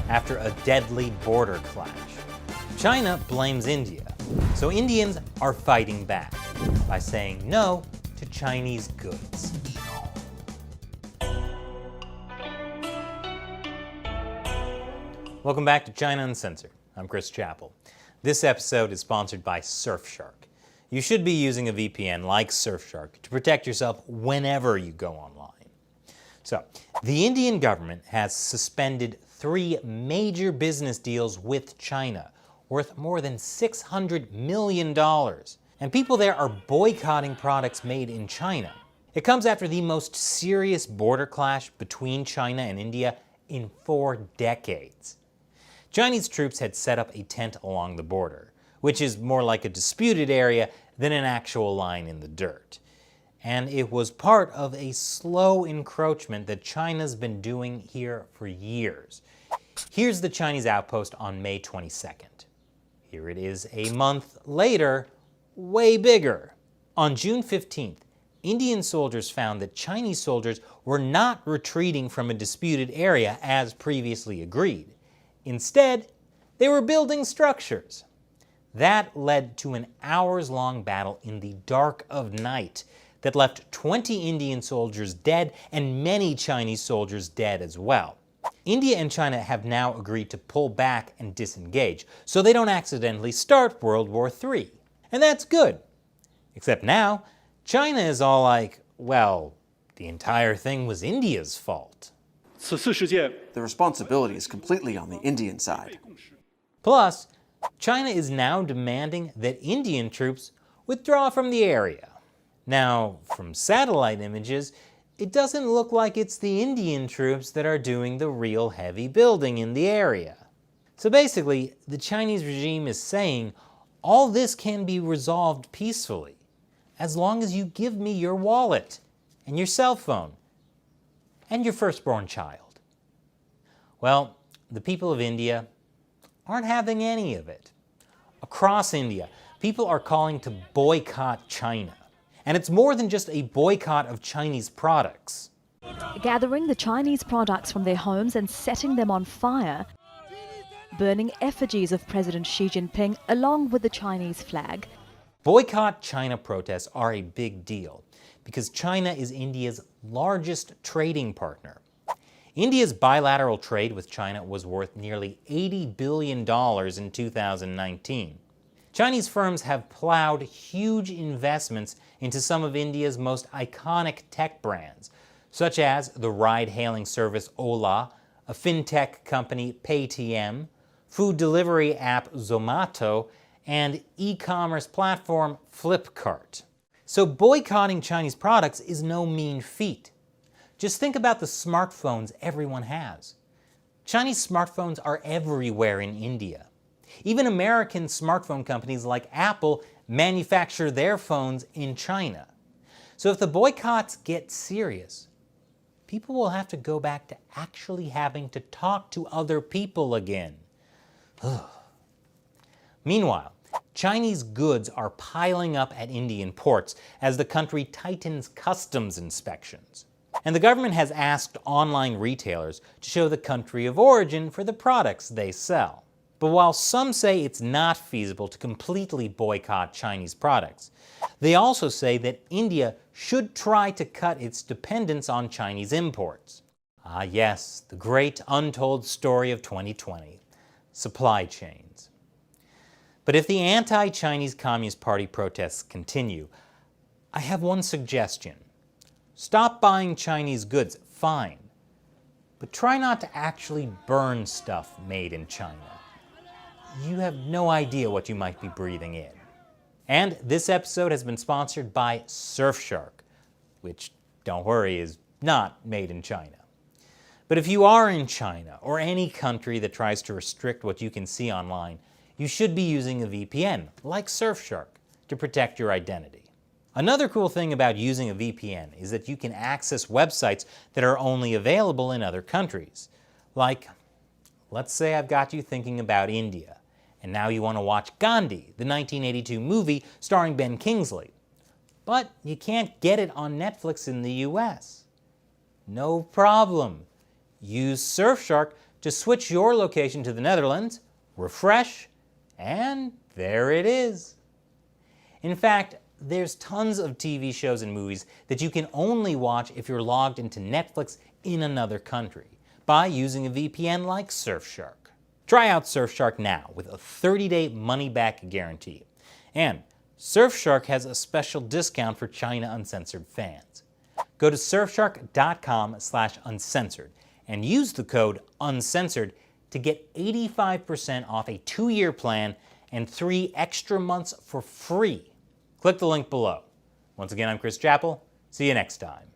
after a deadly border clash. China blames India, so Indians are fighting back by saying no to Chinese goods. Welcome back to China Uncensored. I'm Chris Chappell. This episode is sponsored by Surfshark. You should be using a VPN like Surfshark to protect yourself whenever you go online. So, the Indian government has suspended 3 major business deals with China, worth more than $600 million. And people there are boycotting products made in China. It comes after the most serious border clash between China and India in 4 decades. Chinese troops had set up a tent along the border, which is more like a disputed area than an actual line in the dirt. And it was part of a slow encroachment that China's been doing here for years. Here's the Chinese outpost on May 22nd. Here it is a month later, way bigger. On June 15th, Indian soldiers found that Chinese soldiers were not retreating from a disputed area as previously agreed. Instead, they were building structures. That led to an hours-long battle in the dark of night that left 20 Indian soldiers dead and many Chinese soldiers dead as well. India and China have now agreed to pull back and disengage so they don't accidentally start World War III. And that's good. Except now, China is all like, well, the entire thing was India's fault. The responsibility is completely on the Indian side. Plus, China is now demanding that Indian troops withdraw from the area. Now, from satellite images, it doesn't look like it's the Indian troops that are doing the real heavy building in the area. So basically, the Chinese regime is saying all this can be resolved peacefully, as long as you give me your wallet and your cell phone and your firstborn child. Well, the people of India aren't having any of it. Across India, people are calling to boycott China. And it's more than just a boycott of Chinese products. Gathering the Chinese products from their homes and setting them on fire, burning effigies of President Xi Jinping along with the Chinese flag. Boycott China protests are a big deal because China is India's largest trading partner. India's bilateral trade with China was worth nearly $80 billion in 2019. Chinese firms have plowed huge investments into some of India's most iconic tech brands, such as the ride-hailing service Ola, a fintech company Paytm, food delivery app Zomato, and e-commerce platform Flipkart. So boycotting Chinese products is no mean feat. Just think about the smartphones everyone has. Chinese smartphones are everywhere in India. Even American smartphone companies like Apple manufacture their phones in China. So if the boycotts get serious, people will have to go back to actually having to talk to other people again. Meanwhile, Chinese goods are piling up at Indian ports as the country tightens customs inspections. And the government has asked online retailers to show the country of origin for the products they sell. But while some say it's not feasible to completely boycott Chinese products, they also say that India should try to cut its dependence on Chinese imports. Ah yes, the great untold story of 2020, supply chains. But if the anti-Chinese Communist Party protests continue, I have one suggestion. Stop buying Chinese goods, fine, but try not to actually burn stuff made in China. You have no idea what you might be breathing in. And this episode has been sponsored by Surfshark, which, don't worry, is not made in China. But if you are in China or any country that tries to restrict what you can see online, you should be using a VPN, like Surfshark, to protect your identity. Another cool thing about using a VPN is that you can access websites that are only available in other countries. Like, let's say I've got you thinking about India, and now you want to watch Gandhi, the 1982 movie starring Ben Kingsley. But you can't get it on Netflix in the US. No problem. Use Surfshark Just switch your location to the Netherlands, refresh, and there it is. In fact, there's tons of TV shows and movies that you can only watch if you're logged into Netflix in another country by using a VPN like Surfshark. Try out Surfshark now with a 30-day money-back guarantee. And Surfshark has a special discount for China Uncensored fans. Go to surfshark.com/uncensored and use the code UNCENSORED to get 85% off a 2-year plan and 3 extra months for free. Click the link below. Once again, I'm Chris Chappell. See you next time.